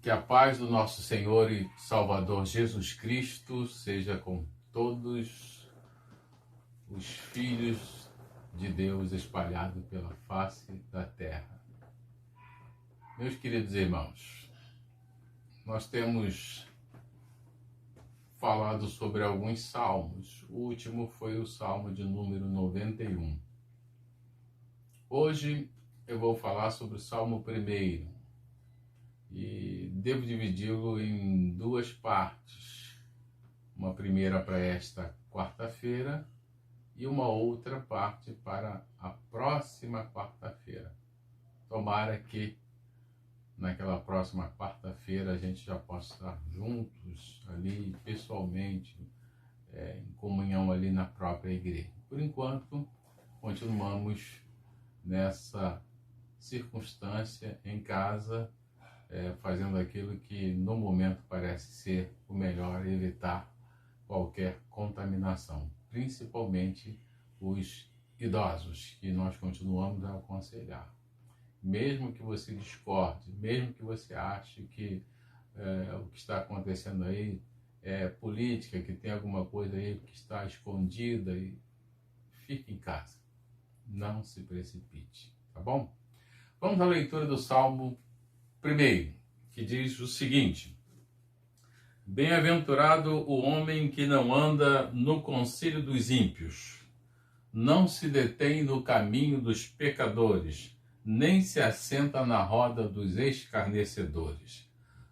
Que a paz do nosso Senhor e Salvador Jesus Cristo seja com todos os filhos de Deus espalhados pela face da terra. Meus queridos irmãos, nós temos falado sobre alguns salmos. O último foi o salmo de número 91. Hoje eu vou falar sobre o salmo 1. E devo dividi-lo em duas partes. Uma primeira para esta quarta-feira e uma outra parte para a próxima quarta-feira. Tomara que naquela próxima quarta-feira a gente já possa estar juntos ali pessoalmente, em comunhão ali na própria igreja. Por enquanto, continuamos nessa circunstância em casa, fazendo aquilo que no momento parece ser o melhor, evitar qualquer contaminação, principalmente os idosos, que nós continuamos a aconselhar. Mesmo que você discorde, mesmo que você ache que o que está acontecendo aí é política, que tem alguma coisa aí que está escondida, fique em casa, não se precipite, tá bom? Vamos à leitura do Salmo 1, que diz o seguinte: Bem-aventurado o homem que não anda no conselho dos ímpios, não se detém no caminho dos pecadores, nem se assenta na roda dos escarnecedores.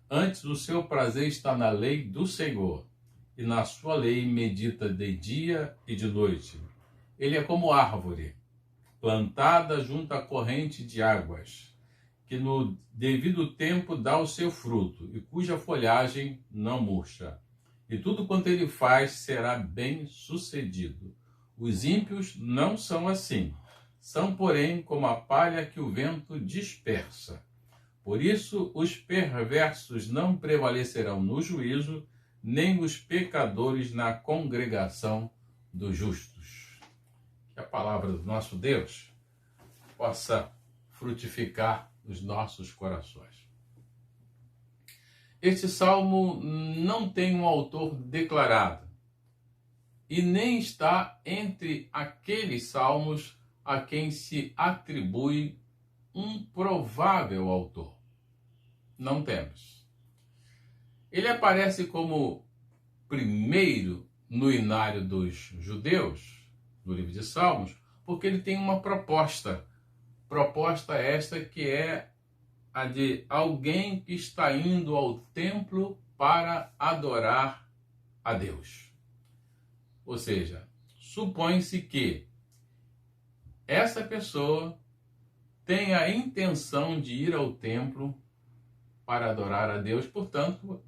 Antes o seu prazer está na lei do Senhor, e na sua lei medita de dia e de noite. Ele é como árvore, plantada junto à corrente de águas, que no devido tempo dá o seu fruto, e cuja folhagem não murcha. E tudo quanto ele faz será bem sucedido. Os ímpios não são assim. São, porém, como a palha que o vento dispersa. Por isso, os perversos não prevalecerão no juízo, nem os pecadores na congregação dos justos. Que a palavra do nosso Deus possa frutificar nos nossos corações. Este salmo não tem um autor declarado e nem está entre aqueles salmos a quem se atribui um provável autor. Não temos. Ele aparece como primeiro no inário dos judeus, no livro de Salmos, porque ele tem uma proposta. Proposta esta que é a de alguém que está indo ao templo para adorar a Deus. Ou seja, supõe-se que essa pessoa tem a intenção de ir ao templo para adorar a Deus, portanto,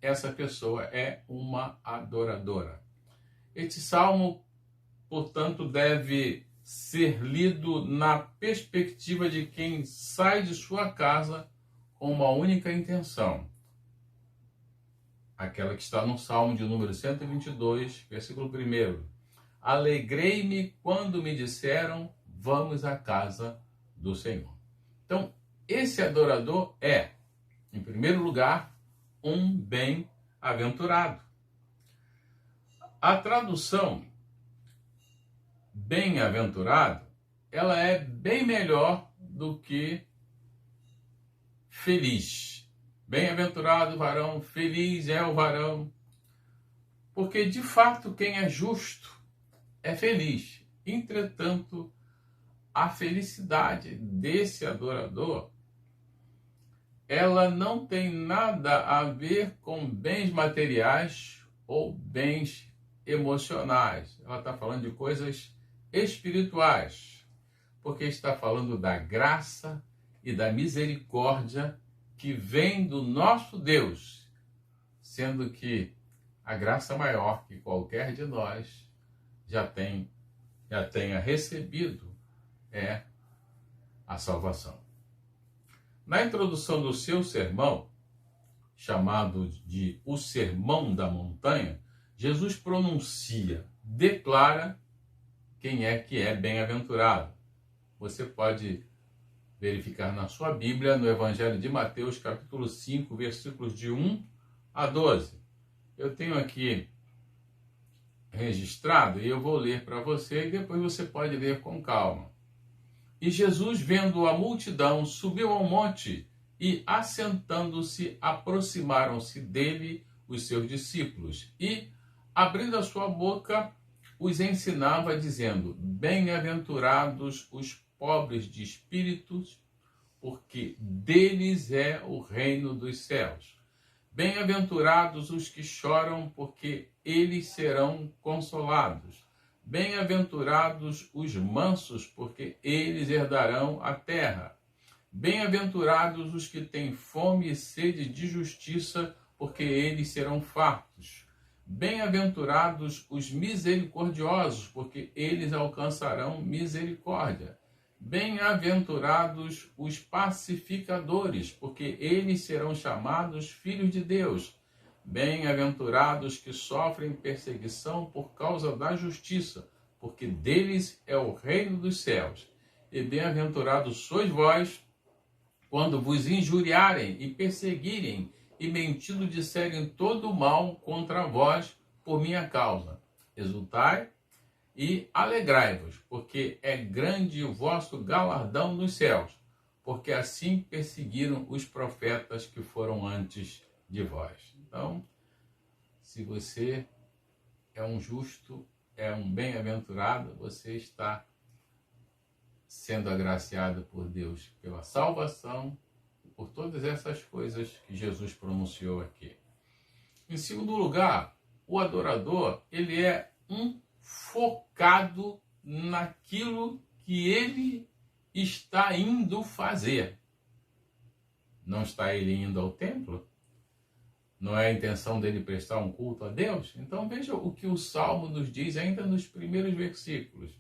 essa pessoa é uma adoradora. Este salmo, portanto, deve ser lido na perspectiva de quem sai de sua casa com uma única intenção. Aquela que está no Salmo de número 122, versículo 1. Alegrei-me quando me disseram, vamos à casa do Senhor. Então, esse adorador é, em primeiro lugar, um bem-aventurado. A tradução bem-aventurado, ela é bem melhor do que feliz. Bem-aventurado o varão, feliz é o varão. Porque, de fato, quem é justo é feliz. Entretanto, a felicidade desse adorador, ela não tem nada a ver com bens materiais ou bens emocionais. Ela está falando de coisas espirituais, porque está falando da graça e da misericórdia que vem do nosso Deus, sendo que a graça maior que qualquer de nós já tenha recebido é a salvação. Na introdução do seu sermão, chamado de o Sermão da Montanha, Jesus pronuncia, declara quem é que é bem-aventurado. Você pode verificar na sua Bíblia, no Evangelho de Mateus, capítulo 5, versículos de 1 a 12. Eu tenho aqui registrado e eu vou ler para você e depois você pode ler com calma. E Jesus, vendo a multidão, subiu ao monte e, assentando-se, aproximaram-se dele os seus discípulos e, abrindo a sua boca, os ensinava, dizendo: Bem-aventurados os pobres de espíritos, porque deles é o reino dos céus. Bem-aventurados os que choram, porque eles serão consolados. Bem-aventurados os mansos, porque eles herdarão a terra. Bem-aventurados os que têm fome e sede de justiça, porque eles serão fartos. Bem-aventurados os misericordiosos, porque eles alcançarão misericórdia. Bem-aventurados os pacificadores, porque eles serão chamados filhos de Deus. Bem-aventurados que sofrem perseguição por causa da justiça, porque deles é o reino dos céus. E bem-aventurados sois vós, quando vos injuriarem e perseguirem, e mentindo disserem todo o mal contra vós por minha causa. Exultai e alegrai-vos, porque é grande o vosso galardão nos céus, porque assim perseguiram os profetas que foram antes de vós. Então, se você é um justo, é um bem-aventurado, você está sendo agraciado por Deus pela salvação, por todas essas coisas que Jesus pronunciou aqui. Em segundo lugar, o adorador, ele é um focado naquilo que ele está indo fazer. Não está ele indo ao templo? Não é a intenção dele prestar um culto a Deus? Então veja o que o Salmo nos diz ainda nos primeiros versículos.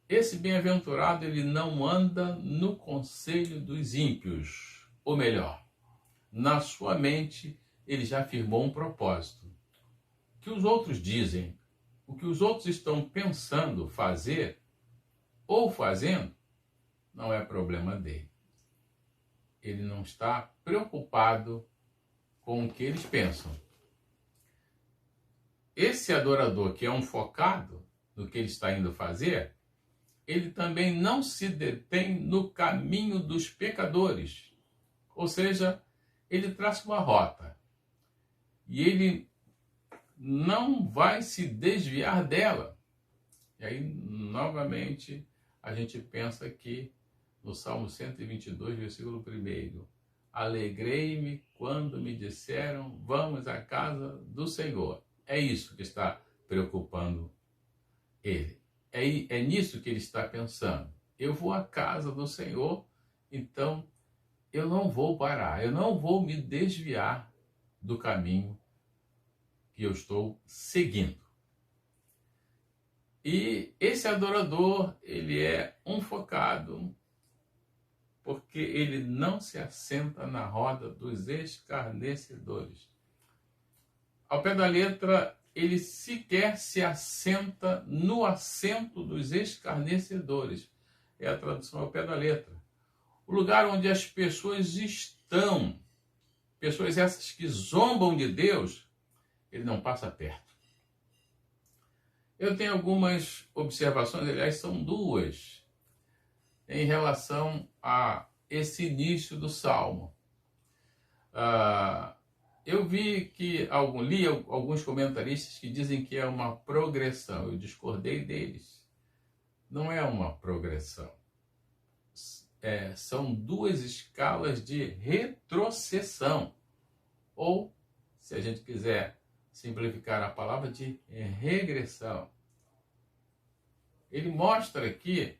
Esse bem-aventurado, ele não anda no conselho dos ímpios. Ou melhor, na sua mente, ele já firmou um propósito. O que os outros dizem, o que os outros estão pensando fazer ou fazendo, não é problema dele. Ele não está preocupado com o que eles pensam. Esse adorador que é um focado no que ele está indo fazer, ele também não se detém no caminho dos pecadores. Ou seja, ele traça uma rota. E ele não vai se desviar dela. E aí, novamente, a gente pensa aqui no Salmo 122, versículo 1. Alegrei-me quando me disseram, vamos à casa do Senhor. É isso que está preocupando ele. É nisso que ele está pensando. Eu vou à casa do Senhor, então eu não vou parar, eu não vou me desviar do caminho que eu estou seguindo. E esse adorador, ele é um focado, porque ele não se assenta na roda dos escarnecedores. Ao pé da letra, ele sequer se assenta no assento dos escarnecedores. É a tradução ao pé da letra. O lugar onde as pessoas estão, pessoas essas que zombam de Deus, ele não passa perto. Eu tenho algumas observações, aliás, são duas, em relação a esse início do Salmo. Eu vi que li alguns comentaristas que dizem que é uma progressão. Eu discordei deles. Não é uma progressão. São duas escalas de retrocessão. Ou, se a gente quiser simplificar a palavra, de regressão. Ele mostra aqui,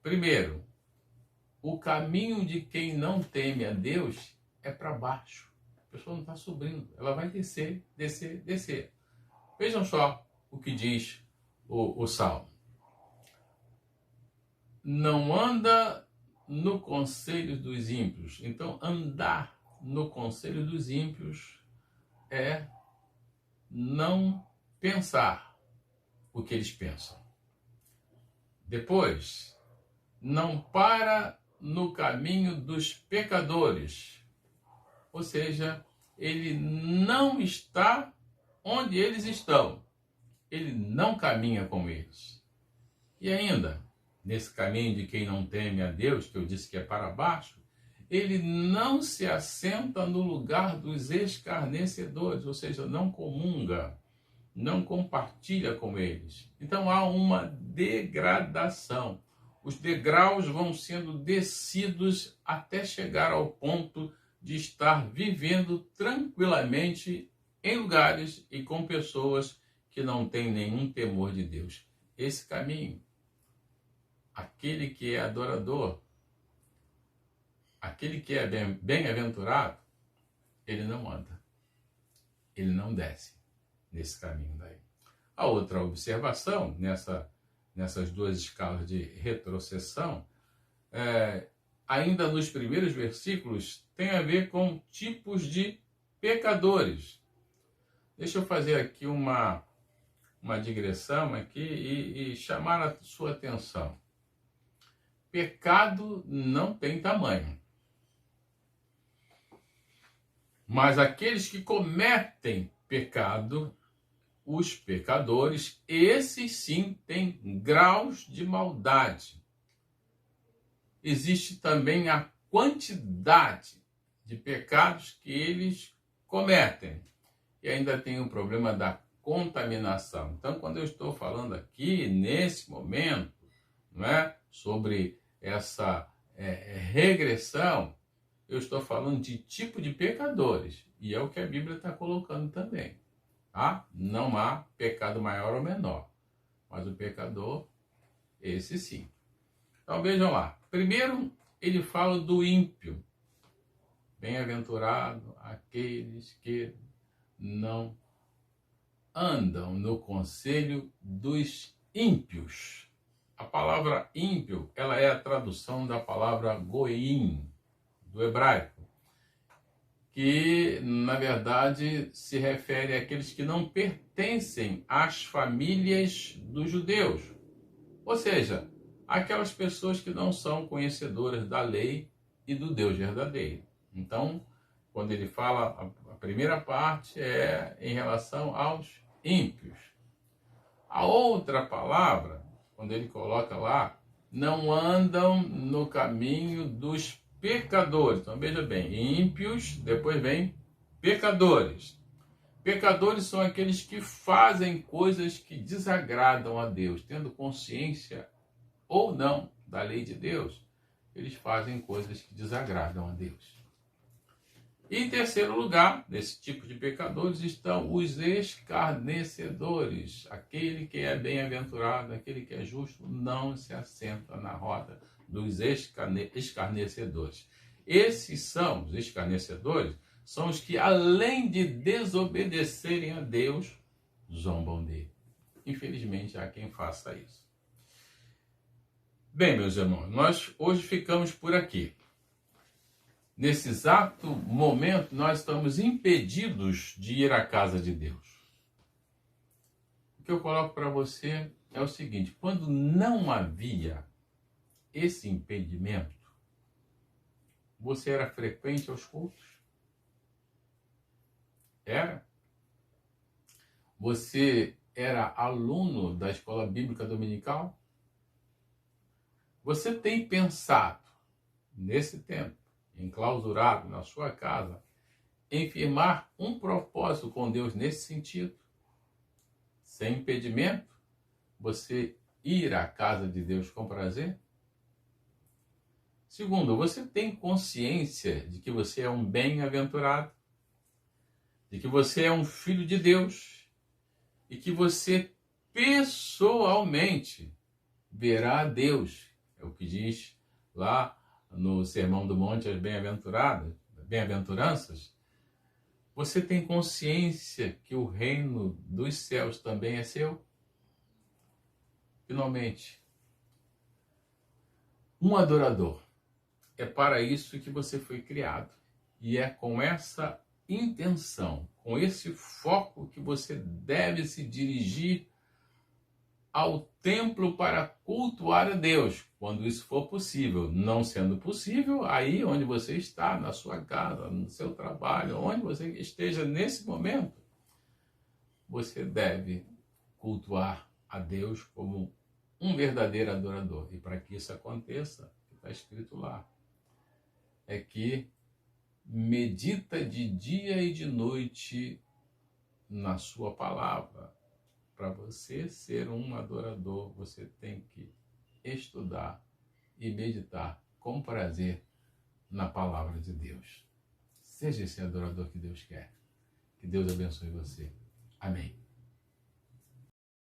primeiro, o caminho de quem não teme a Deus é para baixo. A pessoa não está subindo, ela vai descer, descer, descer. Vejam só o que diz o Salmo. Não anda no conselho dos ímpios. Então, andar no conselho dos ímpios é não pensar o que eles pensam. Depois, não para no caminho dos pecadores. Ou seja, ele não está onde eles estão. Ele não caminha com eles. E ainda, nesse caminho de quem não teme a Deus, que eu disse que é para baixo, ele não se assenta no lugar dos escarnecedores, ou seja, não comunga, não compartilha com eles. Então há uma degradação. Os degraus vão sendo descidos até chegar ao ponto de estar vivendo tranquilamente em lugares e com pessoas que não têm nenhum temor de Deus. Esse caminho, aquele que é adorador, aquele que é bem-aventurado, ele não anda, ele não desce nesse caminho daí. A outra observação nessas duas escalas de retrocessão, ainda nos primeiros versículos, tem a ver com tipos de pecadores. Deixa eu fazer aqui uma digressão aqui e chamar a sua atenção. Pecado não tem tamanho. Mas aqueles que cometem pecado, os pecadores, esses sim têm graus de maldade. Existe também a quantidade de pecados que eles cometem. E ainda tem o problema da contaminação. Então, quando eu estou falando aqui, nesse momento, não é, sobre essa regressão, eu estou falando de tipo de pecadores. E é o que a Bíblia está colocando também. Tá? Não há pecado maior ou menor. Mas o pecador, esse sim. Então, vejam lá. Primeiro, ele fala do ímpio. Bem-aventurado aqueles que não andam no conselho dos ímpios. A palavra ímpio, ela é a tradução da palavra goim, do hebraico, que, na verdade, se refere àqueles que não pertencem às famílias dos judeus. Ou seja, aquelas pessoas que não são conhecedoras da lei e do Deus verdadeiro. Então, quando ele fala, a primeira parte é em relação aos ímpios. A outra palavra, quando ele coloca lá, não andam no caminho dos pecadores. Então, veja bem, ímpios, depois vem pecadores. Pecadores são aqueles que fazem coisas que desagradam a Deus, tendo consciência ou não da lei de Deus, eles fazem coisas que desagradam a Deus. E em terceiro lugar, nesse tipo de pecadores, estão os escarnecedores. Aquele que é bem-aventurado, aquele que é justo, não se assenta na roda dos escarnecedores. Esses são, os escarnecedores, são os que, além de desobedecerem a Deus, zombam dele. Infelizmente, há quem faça isso. Bem, meus irmãos, nós hoje ficamos por aqui. Nesse exato momento, nós estamos impedidos de ir à casa de Deus. O que eu coloco para você é o seguinte: quando não havia esse impedimento, você era frequente aos cultos? Era? Você era aluno da escola bíblica dominical? Você tem pensado, nesse tempo, enclausurado na sua casa, em firmar um propósito com Deus nesse sentido? Sem impedimento, você ir à casa de Deus com prazer? Segundo, você tem consciência de que você é um bem-aventurado? De que você é um filho de Deus? E que você pessoalmente verá a Deus? É o que diz lá no Sermão do Monte, as bem-aventuranças. Você tem consciência que o reino dos céus também é seu? Finalmente, um adorador. É para isso que você foi criado. E é com essa intenção, com esse foco que você deve se dirigir ao templo para cultuar a Deus, quando isso for possível. Não sendo possível, aí onde você está, na sua casa, no seu trabalho, onde você esteja nesse momento, você deve cultuar a Deus como um verdadeiro adorador. E para que isso aconteça, está escrito lá, é que medita de dia e de noite na sua palavra. Para você ser um adorador, você tem que estudar e meditar com prazer na palavra de Deus. Seja esse adorador que Deus quer. Que Deus abençoe você. Amém.